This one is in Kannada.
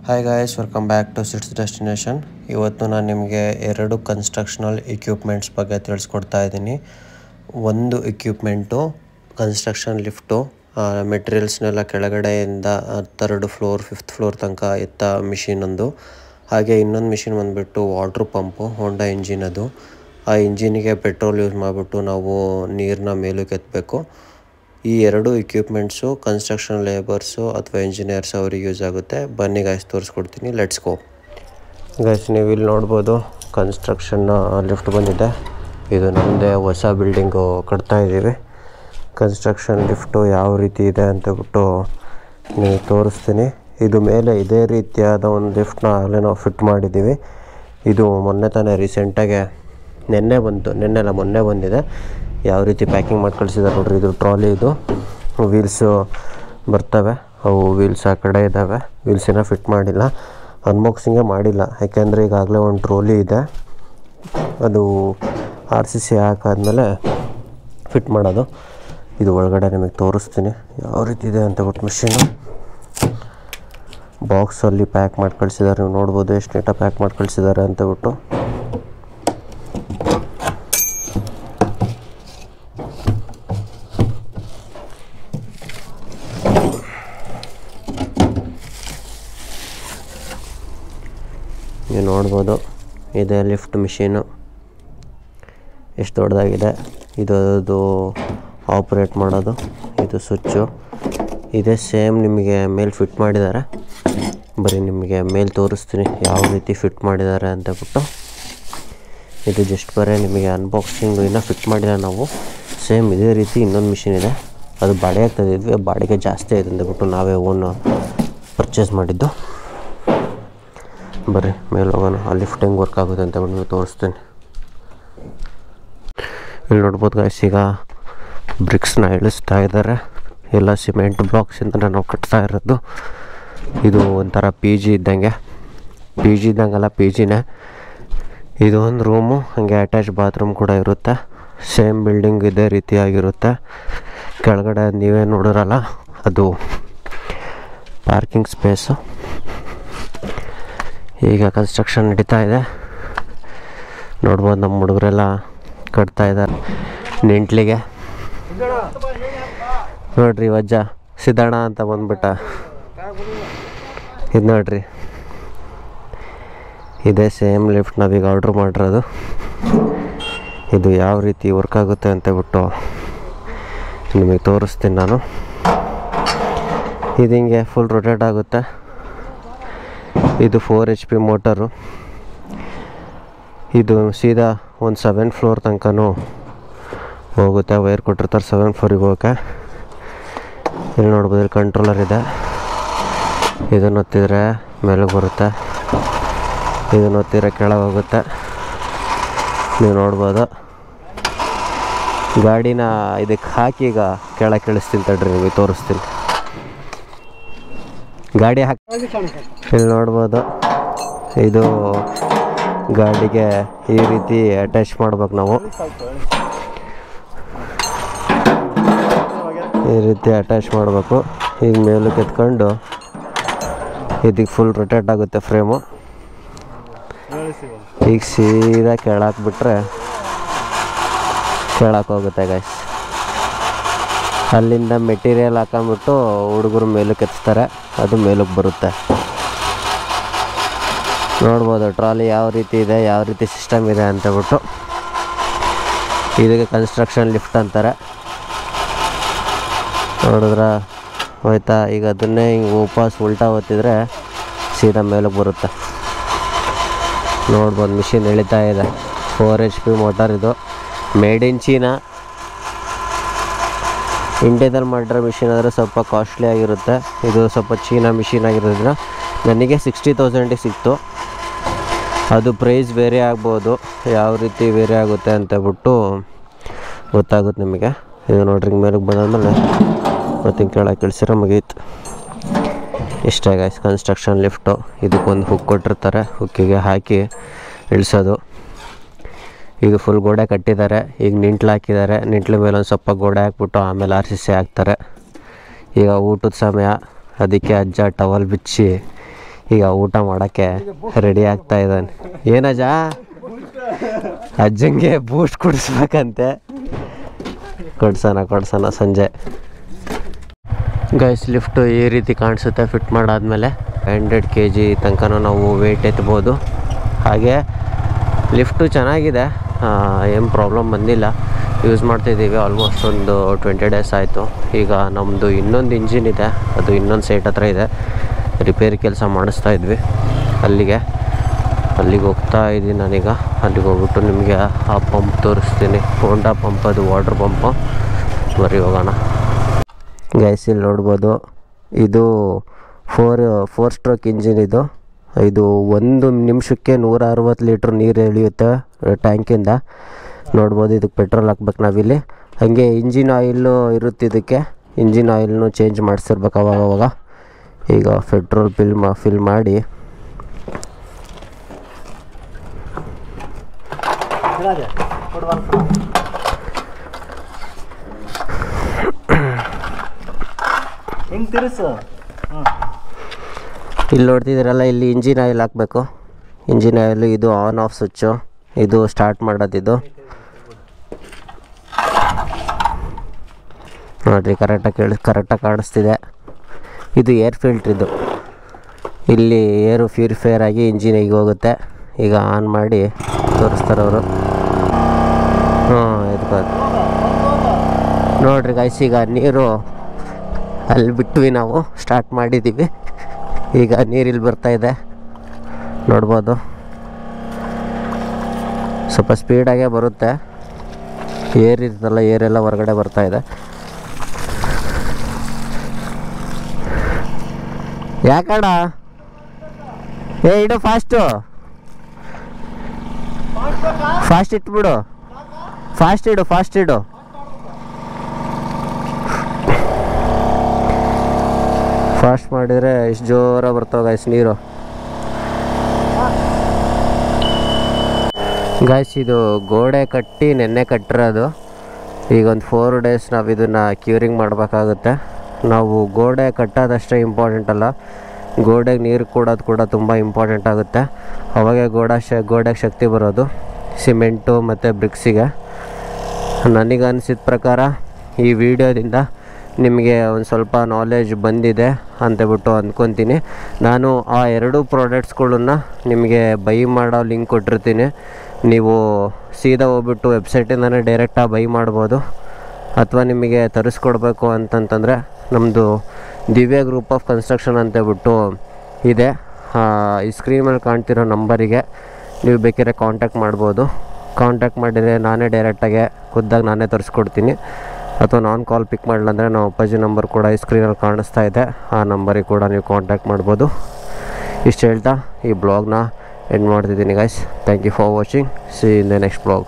Hi guys, welcome back to sits destination. ಇವತ್ತು ನಾನು ನಿಮಗೆ ಎರಡು ಕನ್ಸ್ಟ್ರಕ್ಷನಲ್ ಎಕ್ವಿಪ್ಮೆಂಟ್ಸ್ ಬಗ್ಗೆ ತಿಳಿಸ್ಕೊಡ್ತಾ ಇದ್ದೀನಿ. ಒಂದು ಎಕ್ವಿಪ್ಮೆಂಟು ಕನ್ಸ್ಟ್ರಕ್ಷನ್ ಲಿಫ್ಟು, ಮೆಟೀರಿಯಲ್ಸ್ನೆಲ್ಲ ಕೆಳಗಡೆಯಿಂದ 3rd ಫ್ಲೋರ್ 5th ಫ್ಲೋರ್ ತನಕ ಎತ್ತ ಮಿಷಿನ್ ಒಂದು. ಹಾಗೆ ಇನ್ನೊಂದು ಮಿಷಿನ್ ಬಂದುಬಿಟ್ಟು ವಾಟ್ರ್ ಪಂಪು, ಹೋಂಡಾ ಇಂಜಿನ್. ಅದು ಆ ಇಂಜಿನಿಗೆ ಪೆಟ್ರೋಲ್ ಯೂಸ್ ಮಾಡಿಬಿಟ್ಟು ನಾವು ನೀರನ್ನ ಮೇಲಕ್ಕೆ ಎತ್ತಬೇಕು. ಈ ಎರಡು ಎಕ್ವಿಪ್ಮೆಂಟ್ಸು ಕನ್ಸ್ಟ್ರಕ್ಷನ್ ಲೇಬರ್ಸು ಅಥವಾ ಇಂಜಿನಿಯರ್ಸ್ ಅವ್ರಿಗೆ ಯೂಸ್ ಆಗುತ್ತೆ. ಬನ್ನಿ ಗಾಯ್ಸ್, ತೋರಿಸ್ಕೊಡ್ತೀನಿ. Let's go. ಗಾಯ್ಸ್, ನೀವು ಇಲ್ಲಿ ನೋಡ್ಬೋದು ಕನ್ಸ್ಟ್ರಕ್ಷನ್ ಲಿಫ್ಟ್ ಬಂದಿದೆ. ಇದು ನಮ್ಮದೇ ಹೊಸ ಬಿಲ್ಡಿಂಗು ಕಟ್ತಾ ಇದ್ದೀವಿ. ಕನ್ಸ್ಟ್ರಕ್ಷನ್ ಲಿಫ್ಟು ಯಾವ ರೀತಿ ಇದೆ ಅಂತಬಿಟ್ಟು ನೀವು ತೋರಿಸ್ತೀನಿ. ಇದು ಮೇಲೆ ಇದೇ ರೀತಿಯಾದ ಒಂದು ಲಿಫ್ಟ್ನ ಆಗಲೇ ನಾವು ಫಿಟ್ ಮಾಡಿದ್ದೀವಿ. ಇದು ಮೊನ್ನೆ ತಾನೇ ರೀಸೆಂಟಾಗೆ ಮೊನ್ನೆ ಬಂದಿದೆ. ಯಾವ ರೀತಿ ಪ್ಯಾಕಿಂಗ್ ಮಾಡಿ ಕಳಿಸಿದ್ದಾರೆ ನೋಡ್ರಿ. ಇದು ಟ್ರಾಲಿ, ಇದು ವೀಲ್ಸು ಬರ್ತವೆ. ಅವು ವೀಲ್ಸ್ ಆ ಕಡೆ ಇದ್ದಾವೆ. ವೀಲ್ಸಿನ ಫಿಟ್ ಮಾಡಿಲ್ಲ, ಅನ್ಬಾಕ್ಸಿಂಗೇ ಮಾಡಿಲ್ಲ. ಯಾಕೆಂದರೆ ಈಗಾಗಲೇ ಒಂದು ಟ್ರೋಲಿ ಇದೆ, ಅದು RCC ಹಾಕಾದ್ಮೇಲೆ ಫಿಟ್ ಮಾಡೋದು. ಇದು ಒಳಗಡೆ ನಿಮಗೆ ತೋರಿಸ್ತೀನಿ ಯಾವ ರೀತಿ ಇದೆ ಅಂತಬಿಟ್ಟು. ಮಿಷಿನು ಬಾಕ್ಸಲ್ಲಿ ಪ್ಯಾಕ್ ಮಾಡಿ ಕಳಿಸಿದ್ದಾರೆ. ನೀವು ನೋಡ್ಬೋದು ಎಷ್ಟು ನೀಟಾಗಿ ಪ್ಯಾಕ್ ಮಾಡಿ ಕಳಿಸಿದ್ದಾರೆ ಅಂತಬಿಟ್ಟು. ನೀವು ನೋಡ್ಬೋದು ಇದೇ ಲಿಫ್ಟ್ ಮಿಷಿನು ಎಷ್ಟು ದೊಡ್ಡದಾಗಿದೆ. ಇದು ಆಪ್ರೇಟ್ ಮಾಡೋದು, ಇದು ಸ್ವಿಚ್ಚು. ಇದೇ ಸೇಮ್ ನಿಮಗೆ ಮೇಲೆ ಫಿಟ್ ಮಾಡಿದ್ದಾರೆ. ಬರೀ ನಿಮಗೆ ಮೇಲೆ ತೋರಿಸ್ತೀನಿ ಯಾವ ರೀತಿ ಫಿಟ್ ಮಾಡಿದ್ದಾರೆ ಅಂತಬಿಟ್ಟು. ಇದು ಜಸ್ಟ್ ಬರೀ ನಿಮಗೆ ಅನ್ಬಾಕ್ಸಿಂಗು ಇನ್ನೂ ಫಿಟ್ ಮಾಡಿಲ್ಲ ನಾವು. ಸೇಮ್ ಇದೇ ರೀತಿ ಇನ್ನೊಂದು ಮಿಷಿನ್ ಇದೆ, ಅದು ಬಾಡಿಗೆ ಆಗ್ತಾಯಿದ್ವಿ. ಬಾಡಿಗೆ ಜಾಸ್ತಿ ಆಯ್ತು ಅಂದ್ಬಿಟ್ಟು ನಾವೇ ಓನ್ ಪರ್ಚೇಸ್ ಮಾಡಿದ್ದು. ಬರ್ರಿ ಮೇಲೆ ಹೋಗೋಣ, ಆ ಲಿಫ್ಟ್ ಹೆಂಗೆ ವರ್ಕ್ ಆಗುತ್ತೆ ಅಂತ ನಿಮಗೆ ತೋರಿಸ್ತೀನಿ. ಇಲ್ಲಿ ನೋಡ್ಬೋದು ಗಾಯ್ಸ್, ಈಗ ಬ್ರಿಕ್ಸ್ನ ಇಳಿಸ್ತಾ ಇದ್ದಾರೆ. ಎಲ್ಲ ಸಿಮೆಂಟ್ ಬ್ಲಾಕ್ಸಿಂದ ನಾವು ಕಟ್ತಾ ಇರೋದು. ಇದು ಒಂಥರ PG ಇದ್ದಂಗೆ PGನೇ. ಇದು ಒಂದು ರೂಮು, ಹಾಗೆ ಅಟ್ಯಾಚ್ ಬಾತ್ರೂಮ್ ಕೂಡ ಇರುತ್ತೆ. ಸೇಮ್ ಬಿಲ್ಡಿಂಗ್ ಇದೇ ರೀತಿಯಾಗಿರುತ್ತೆ. ಕೆಳಗಡೆ ನೀವೇ ನೋಡಿರಲ್ಲ, ಅದು ಪಾರ್ಕಿಂಗ್ ಸ್ಪೇಸು. ಈಗ ಕನ್ಸ್ಟ್ರಕ್ಷನ್ ನಡೀತಾ ಇದೆ. ನೋಡ್ಬೋದು ನಮ್ಮ ಹುಡುಗರೆಲ್ಲ ಕಟ್ತಾ ಇದ್ದಾರೆ ನೆಂಟ್ಲಿಗೆ. ನೋಡ್ರಿ ವಜ್ಜ ಸಿದ್ದಣ್ಣ ಅಂತ ಬಂದ್ಬಿಟ್ಟ. ಇದು ನೋಡ್ರಿ, ಇದೇ ಸೇಮ್ ಲಿಫ್ಟ್ ನಾವೀಗ ಆರ್ಡ್ರ್ ಮಾಡಿರೋದು. ಇದು ಯಾವ ರೀತಿ ವರ್ಕ್ ಆಗುತ್ತೆ ಅಂತಬಿಟ್ಟು ನಿಮಗೆ ತೋರಿಸ್ತೀನಿ ನಾನು. ಇದು ಹಿಂಗೆ ಫುಲ್ ರೊಟೇಟ್ ಆಗುತ್ತೆ. ಇದು 4 HP ಮೋಟರು. ಇದು ಸೀದಾ ಒಂದು 7th ಫ್ಲೋರ್ ತನಕನೂ ಹೋಗುತ್ತೆ. ವೈರ್ ಕೊಟ್ಟಿರ್ತಾರೆ 7th ಫ್ಲೋರಿಗೆ ಹೋಗೋಕ್ಕೆ. ಇಲ್ಲಿ ನೋಡ್ಬೋದು, ಇಲ್ಲಿ ಕಂಟ್ರೋಲರ್ ಇದೆ. ಇದನ್ನು ಒತ್ತಿದ್ರೆ ಮೇಲಕ್ಕೆ ಬರುತ್ತೆ, ಇದನ್ನು ಒತ್ತಿದ್ರೆ ಕೆಳಗೆ ಹೋಗುತ್ತೆ. ನೀವು ನೋಡ್ಬೋದು. ಗಾಡಿನ ಇದಕ್ಕೆ ಹಾಕಿ ಈಗ ಕೆಳಗೆ ಇಳಿಸ್ತೀನಿ ತಡ್ರಿ, ನಿಮಗೆ ತೋರಿಸ್ತೀನಿ. ಗಾಡಿ ಹಾಕಿ ಇಲ್ಲಿ ನೋಡ್ಬೋದು, ಇದು ಗಾಡಿಗೆ ಈ ರೀತಿ ಅಟ್ಯಾಚ್ ಮಾಡ್ಬೇಕು ನಾವು. ಈ ರೀತಿ ಅಟ್ಯಾಚ್ ಮಾಡಬೇಕು. ಈಗ ಮೇಲಕ್ಕೆ ಎತ್ಕೊಂಡು ಇದಕ್ಕೆ ಫುಲ್ ರೊಟೇಟ್ ಆಗುತ್ತೆ ಫ್ರೇಮು. ಈಗ ಸೀದಾ ಕೆಳಾಕ್ಬಿಟ್ರೆ ಹೋಗುತ್ತೆ ಗಾಯ್ಸ್. ಅಲ್ಲಿಂದ ಮೆಟೀರಿಯಲ್ ಹಾಕೊಂಡ್ಬಿಟ್ಟು ಹುಡುಗರು ಮೇಲಕ್ಕೆ ಎತ್ತಾರೆ, ಅದು ಮೇಲಕ್ಕೆ ಬರುತ್ತೆ. ನೋಡ್ಬೋದು ಟ್ರಾಲಿ ಯಾವ ರೀತಿ ಇದೆ, ಯಾವ ರೀತಿ ಸಿಸ್ಟಮ್ ಇದೆ ಅಂತಬಿಟ್ಟು. ಇದಕ್ಕೆ ಕನ್ಸ್ಟ್ರಕ್ಷನ್ ಲಿಫ್ಟ್ ಅಂತಾರೆ. ನೋಡಿದ್ರೆ ಹೋಯ್ತಾ. ಈಗ ಅದನ್ನೇ ಹಿಂಗೆ ವಾಪಸ್ ಉಲ್ಟಾ ಒತ್ತಿದ್ರೆ ಸೀದಾ ಮೇಲಕ್ಕೆ ಬರುತ್ತೆ. ನೋಡ್ಬೋದು ಮಿಷಿನ್ ಎಳಿತಾ ಇದೆ. 4 HP ಮೋಟಾರ್. ಇದು ಮೇಡ್ ಇನ್ ಚೀನಾ. ಇಂಡಿಯಾದಲ್ಲಿ ಮಾಡಿರೋ ಮಿಷಿನ್ ಆದರೆ ಸ್ವಲ್ಪ ಕಾಸ್ಟ್ಲಿ ಆಗಿರುತ್ತೆ. ಇದು ಸ್ವಲ್ಪ ಚೀನಾ ಮಿಷಿನ್ ಆಗಿರೋದ್ರಿಂದ ನನಗೆ 60,000ಗೆ ಸಿಕ್ತು. ಅದು ಪ್ರೈಸ್ ಬೇರೆ ಆಗ್ಬೋದು, ಯಾವ ರೀತಿ ಬೇರೆ ಆಗುತ್ತೆ ಅಂತಬಿಟ್ಟು ಗೊತ್ತಾಗುತ್ತೆ ನಿಮಗೆ. ಇದು ನೋಡ್ರಿ, ಮೇಲಕ್ಕೆ ಬಂದಾದ್ಮೇಲೆ ಮತ್ತೆ ಕೆಳಗೆ ಇಳಿಸಿರೋ ಮುಗೀತು. ಇಷ್ಟೇ ಗಾಯ್ಸ್ ಕನ್ಸ್ಟ್ರಕ್ಷನ್ ಲಿಫ್ಟು. ಇದಕ್ಕೊಂದು ಹುಕ್ ಕೊಟ್ಟಿರ್ತಾರೆ, ಹುಕ್ಕಿಗೆ ಹಾಕಿ ಇಳಿಸೋದು. ಇದು ಫುಲ್ ಗೋಡೆ ಕಟ್ಟಿದ್ದಾರೆ. ಈಗ ನಿಂಟ್ಲು ಹಾಕಿದ್ದಾರೆ. ನಿಂಟ್ಲ ಮೇಲೆ ಒಂದು ಸ್ವಲ್ಪ ಗೋಡೆ ಹಾಕ್ಬಿಟ್ಟು ಆಮೇಲೆ RCC ಹಾಕ್ತಾರೆ. ಈಗ ಊಟದ ಸಮಯ, ಅದಕ್ಕೆ ಅಜ್ಜ ಟವಲ್ ಬಿಚ್ಚಿ ಈಗ ಊಟ ಮಾಡೋಕ್ಕೆ ರೆಡಿ ಆಗ್ತಾ ಇದ್ದಾನೆ. ಏನಜ್ಜ ಅಜ್ಜಂಗೆ ಬೂಸ್ಟ್ ಕುಡಿಸ್ಬೇಕಂತೆ. ಕೊಡ್ಸೋಣ ಸಂಜೆ. ಗೈಸ್ ಲಿಫ್ಟು ಈ ರೀತಿ ಕಾಣಿಸುತ್ತೆ. ಫಿಟ್ ಮಾಡಾದ್ಮೇಲೆ 100 kg ತನಕ ನಾವು ವೆಯ್ಟ್ ಎತ್ಬೋದು. ಹಾಗೆ ಲಿಫ್ಟು ಚೆನ್ನಾಗಿದೆ, ಏನು ಪ್ರಾಬ್ಲಮ್ ಬಂದಿಲ್ಲ. ಯೂಸ್ ಮಾಡ್ತಿದ್ದೀವಿ ಆಲ್ಮೋಸ್ಟ್ ಒಂದು 20 days ಆಯಿತು. ಈಗ ನಮ್ಮದು ಇನ್ನೊಂದು ಇಂಜಿನ್ ಇದೆ, ಅದು ಇನ್ನೊಂದು ಸೈಟ್ ಹತ್ರ ಇದೆ. ರಿಪೇರಿ ಕೆಲಸ ಮಾಡಿಸ್ತಾ ಇದ್ವಿ. ಅಲ್ಲಿಗೆ ಹೋಗ್ತಾ ಇದ್ದೀನಿ ನಾನೀಗ. ಅಲ್ಲಿಗೆ ಹೋಗ್ಬಿಟ್ಟು ನಿಮಗೆ ಆ ಪಂಪ್ ತೋರಿಸ್ತೀನಿ. ಹೋಂಡಾ ಪಂಪ್, ಅದು ವಾಟ್ರ್ ಪಂಪು. ಬರೀ ಹೋಗೋಣ. ಗೈಸ್ ಇಲ್ಲಿ ನೋಡ್ಬೋದು, ಇದು 4 ಸ್ಟ್ರೋಕ್ ಇಂಜಿನ್. ಇದು 1 ನಿಮಿಷಕ್ಕೆ 160 ಲೀಟ್ರ್ ನೀರು ಎಳೆಯುತ್ತೆ ಟ್ಯಾಂಕಿಂದ. ನೋಡ್ಬೋದು. ಇದಕ್ಕೆ ಪೆಟ್ರೋಲ್ ಹಾಕ್ಬೇಕು ನಾವಿಲ್ಲಿ. ಹಾಗೆ ಇಂಜಿನ್ ಆಯಿಲು ಇರುತ್ತೆ ಇದಕ್ಕೆ. ಇಂಜಿನ್ ಆಯಿಲ್ನು ಚೇಂಜ್ ಮಾಡಿಸಿರ್ಬೇಕು ಅವಾಗವಾಗ. ಈಗ ಪೆಟ್ರೋಲ್ ಫಿಲ್ ಮಾಡಿ ಇಲ್ಲಿ ನೋಡ್ತಿದ್ದೀರಲ್ಲ, ಇಲ್ಲಿ ಇಂಜಿನ್ ಆಯಿಲ್ ಹಾಕಬೇಕು. ಇಂಜಿನ್ ಆಯಿಲ್ ಇದು ಆನ್ ಆಫ್ ಸ್ವಿಚ್ಚು. ಇದು ಸ್ಟಾರ್ಟ್ ಮಾಡೋದಿದು ನೋಡಿರಿ. ಕರೆಕ್ಟಾಗಿ ಕಾಣಿಸ್ತಿದೆ. ಇದು ಏರ್ ಫಿಲ್ಟ್ರಿದು. ಇಲ್ಲಿ ಏರು ಪ್ಯೂರಿಫೈಯರ್ ಆಗಿ ಇಂಜಿನಿಗೆ ಹೋಗುತ್ತೆ. ಈಗ ಆನ್ ಮಾಡಿ ತೋರಿಸ್ತಾರೆ ಅವರು. ಎದ್ಕೋದು ನೋಡಿರಿ ಗೈಸ್. ಈಗ ನೀರು ಅಲ್ಲಿ ಬಿಟ್ವಿ, ನಾವು ಸ್ಟಾರ್ಟ್ ಮಾಡಿದ್ದೀವಿ. ಈಗ ನೀರಿಲ್ಲಿ ಬರ್ತಾಯಿದೆ ನೋಡ್ಬೋದು. ಸ್ವಲ್ಪ ಸ್ಪೀಡಾಗೇ ಬರುತ್ತೆ. ಏರ್ ಇರ್ತಲ್ಲ, ಏರೆಲ್ಲ ಹೊರಗಡೆ ಬರ್ತಾಯಿದೆ. ಯಾಕಡ ಇಡು ಫಾಸ್ಟ್ ಇಟ್ಬಿಡು. ಫಾಸ್ಟ್ ಇಡು. ಫಾಸ್ಟ್ ಮಾಡಿದರೆ ಇಷ್ಟು ಜೋರ ಬರ್ತಾವೆ ಗೈಸ್ ನೀರು. ಗೈಸ್ ಇದು ಗೋಡೆ ಕಟ್ಟಿ ನೆನ್ನೆ ಕಟ್ಟಿರೋದು. ಈಗ ಒಂದು 4 days ನಾವು ಇದನ್ನು ಕ್ಯೂರಿಂಗ್ ಮಾಡಬೇಕಾಗುತ್ತೆ. ನಾವು ಗೋಡೆ ಕಟ್ಟೋದಷ್ಟೇ ಇಂಪಾರ್ಟೆಂಟ್ ಅಲ್ಲ, ಗೋಡೆಗೆ ನೀರು ಕೊಡೋದು ಕೂಡ ತುಂಬ ಇಂಪಾರ್ಟೆಂಟ್ ಆಗುತ್ತೆ. ಅವಾಗೆ ಗೋಡೆಗೆ ಶಕ್ತಿ ಬರೋದು, ಸಿಮೆಂಟು ಮತ್ತು ಬ್ರಿಕ್ಸಿಗೆ. ನನಗೆ ಅನಿಸಿದ ಪ್ರಕಾರ ಈ ವಿಡಿಯೋದಿಂದ ನಿಮಗೆ ಒಂದು ಸ್ವಲ್ಪ ನಾಲೆಜ್ ಬಂದಿದೆ ಅಂತಬಿಟ್ಟು ಅಂದ್ಕೊತೀನಿ. ನಾನು ಆ 2 ಪ್ರಾಡಕ್ಟ್ಸ್ಗಳನ್ನು ನಿಮಗೆ ಬೈ ಮಾಡೋ ಲಿಂಕ್ ಕೊಟ್ಟಿರ್ತೀನಿ. ನೀವು ಸೀದಾ ಹೋಗ್ಬಿಟ್ಟು ವೆಬ್ಸೈಟಿಂದನೇ ಡೈರೆಕ್ಟಾಗಿ ಬೈ ಮಾಡ್ಬೋದು. ಅಥವಾ ನಿಮಗೆ ತರಿಸ್ಕೊಡ್ಬೇಕು ಅಂತಂತಂದರೆ ನಮ್ಮದು ದಿವ್ಯ ಗ್ರೂಪ್ ಆಫ್ ಕನ್ಸ್ಟ್ರಕ್ಷನ್ ಅಂತೇಳ್ಬಿಟ್ಟು ಇದೆ. ಈ ಸ್ಕ್ರೀನ್ ಮೇಲೆ ಕಾಣ್ತಿರೋ ನಂಬರಿಗೆ ನೀವು ಬೇಕಿದ್ರೆ ಕಾಂಟ್ಯಾಕ್ಟ್ ಮಾಡ್ಬೋದು. ಕಾಂಟ್ಯಾಕ್ಟ್ ಮಾಡಿದರೆ ನಾನೇ ಡೈರೆಕ್ಟಾಗೆ ಖುದ್ದಾಗಿ ನಾನೇ ತರಿಸ್ಕೊಡ್ತೀನಿ. ಅಥವಾ ನಾನು ಕಾಲ್ ಪಿಕ್ ಮಾಡಲಿಲ್ಲ ಅಂದರೆ ನಾವು ಅಪ್ಪಾಜಿ ನಂಬರ್ ಕೂಡ ಈ ಸ್ಕ್ರೀನಲ್ಲಿ ಕಾಣಿಸ್ತಾ ಇದೆ, ಆ ನಂಬರಿಗೆ ಕೂಡ ನೀವು ಕಾಂಟ್ಯಾಕ್ಟ್ ಮಾಡ್ಬೋದು. ಇಷ್ಟು ಹೇಳ್ತಾ ಈ ಬ್ಲಾಗ್ನ ಎಂಡ್ ಮಾಡ್ತಿದ್ದೀನಿ guys. Thank you for watching. See in the next blog.